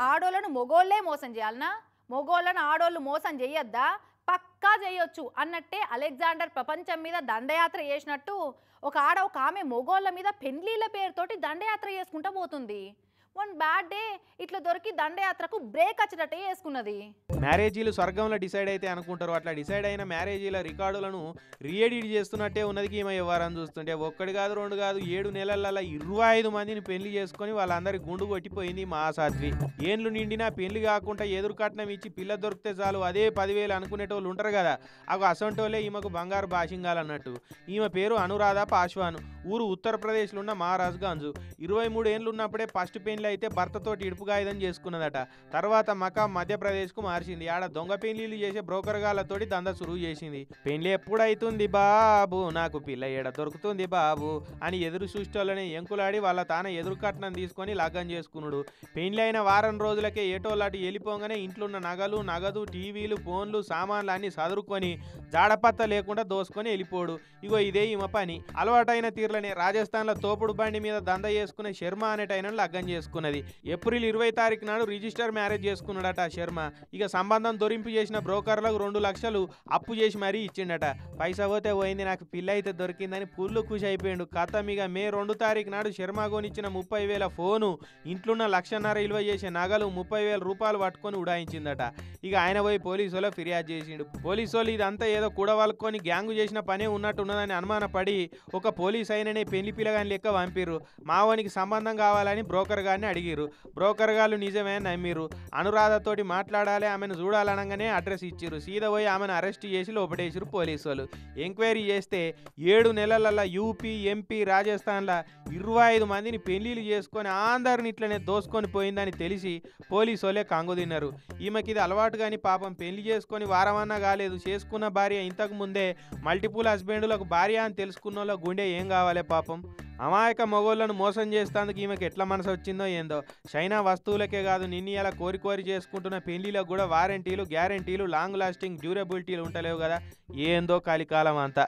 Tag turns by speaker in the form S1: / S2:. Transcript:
S1: ఆడోళ్ళను మొగోళ్ళే మోసం చేయాలనా? మొగోళ్ళను ఆడోళ్ళు మోసం చేయొద్దా? పక్కా చేయొచ్చు అన్నట్టే అలెగ్జాండర్ ప్రపంచం మీద దండయాత్ర చేసినట్టు ఒక ఆమె మొగోళ్ళ మీద పెండ్లీల పేరుతోటి దండయాత్ర చేసుకుంటూ పోతుంది. వన్ బ్యాడ్ డే ఇట్లా దొరికి దండయాత్రకు బ్రేక్ వచ్చేటట్టే చేసుకున్నది.
S2: మ్యారేజీలు స్వర్గంలో డిసైడ్ అయితే అనుకుంటారు, అట్లా డిసైడ్ అయిన మ్యారేజీల రికార్డులను రీఎడిట్ చేస్తున్నట్టే ఉన్నది ఈమె వ్యవహారం చూస్తుంటే. ఒక్కడి కాదు రెండు కాదు 7 నెలలలో 25 మందిని పెళ్లి చేసుకొని వాళ్ళందరి గుండు కొట్టిపోయింది మహాసాధ్వి. ఏండ్లు నిండినా పెళ్లి కాకుండా ఎదురు కట్నం ఇచ్చి పిల్ల దొరికితే చాలు అదే 10,000 అనుకునేటోళ్ళు ఉంటారు కదా, అవి అసంటోళ్ళే ఈమెకు బంగారు బాషింగాలన్నట్టు. ఈమె పేరు అనురాధ పాశ్వాన్, ఊరు ఉత్తరప్రదేశ్లో ఉన్న మహారాజ్గంజ్. 23 ఏళ్ళు ఉన్నప్పుడే ఫస్ట్ పెళ్లి అయితే భర్తతోటి ఇడుపుగాయుధం చేసుకున్నదట. తర్వాత మకా మధ్యప్రదేశ్కు మార్చింది. ఆడ దొంగ పెళ్లిళ్ళు చేసే బ్రోకర్ గాళ్ళతోటి దంద సురువు చేసింది. పెళ్లి ఎప్పుడైతుంది బాబు, నాకు పిల్ల ఏడ దొరుకుతుంది బాబు అని ఎదురు చూసేటోళ్ళని ఎంకులాడి వాళ్ళ తాన ఎదురు కట్నం తీసుకొని లగ్గం చేసుకున్నాడు. పెళ్లి అయిన వారం రోజులకే ఏటోళ్ళటి వెళ్ళిపోగానే ఇంట్లో ఉన్న నగలు నగదు టీవీలు ఫోన్లు సామాన్లు అన్ని సదురుకొని జాడపత్త లేకుండా దోసుకొని వెళ్ళిపోడు. ఇగో ఇదే ఈమె పని. అలవాటైన తీర్లనే రాజస్థాన్లో తోపుడు బండి మీద దంద చేసుకునే శర్మ అనేటైన లగ్గం చేసుకున్నది. ఏప్రిల్ 20 తారీఖు నాడు రిజిస్టర్ మ్యారేజ్ చేసుకున్నాడట శర్మ. ఇక సంబంధం దొరింపు చేసిన బ్రోకర్లకు 2 లక్షలు అప్పు చేసి మరీ ఇచ్చిండట. పైసా పోతే పోయింది, నాకు పిల్ల అయితే దొరికిందని పుల్లు ఖుషి అయిపోయాడు. కథం ఇక మే 2 తారీఖు నాడు శర్మ కొనిచ్చిన 30,000 ఫోను, ఇంట్లోన్న 1,50,000 విలువ చేసే నగలు 30,000 రూపాయలు పట్టుకొని ఉడాయించిందట. ఇక ఆయన పోయి పోలీసులో ఫిర్యాదు చేసిండు. పోలీసులు ఇదంతా ఏదో కూడవలుకొని గ్యాంగు చేసిన పనే ఉన్నట్టున్నదని అనుమానపడి ఒక పోలీస్ అయిననే పెళ్లి పిల్లగాని లెక్క పంపిర్రు. మావోనికి సంబంధం కావాలని బ్రోకర్ గారిని అడిగిరు. బ్రోకర్ గారు నిజమే నమ్మిరు. అనురాధతోటి మాట్లాడాలి, ఆమెను చూడాలనగానే అడ్రస్ ఇచ్చిరు. సీదా పోయి ఆమెను అరెస్ట్ చేసి లోపటేసిరు పోలీసులు. ఎంక్వైరీ చేస్తే 7 నెలలలో యూపీ ఎంపీ రాజస్థాన్ల 25 మందిని పెళ్లిళ్ళు చేసుకొని అందరిని ఇట్లనే దోసుకొని పోయిందని తెలిసి పోలీసులే కంగు తిన్నారు. ఈమెకి ఇది అలవాటు కానీ పాపం పెళ్లి చేసుకొని వారమన్నా కాలేదు. చేసుకున్న భార్య ఇంతకు ముందే మల్టిపుల్ హస్బెండ్లకు భార్య అని తెలుసుకున్న వాళ్ళ గుండె ఏం కావాలి పాపం. అమాయక మొగోళ్ళను మోసం చేస్తేందుకు ఈమెకి ఎట్లా మనసు వచ్చిందో ఏందో. చైనా వస్తువులకే కాదు నిన్ను ఇలా కోరి కోరి చేసుకుంటున్న పెళ్లిలకు కూడా వారంటీలు గ్యారంటీలు లాంగ్ లాస్టింగ్ డ్యూరబిలిటీలు ఉంటలేవు కదా, ఏందో కలికాలం అంతా.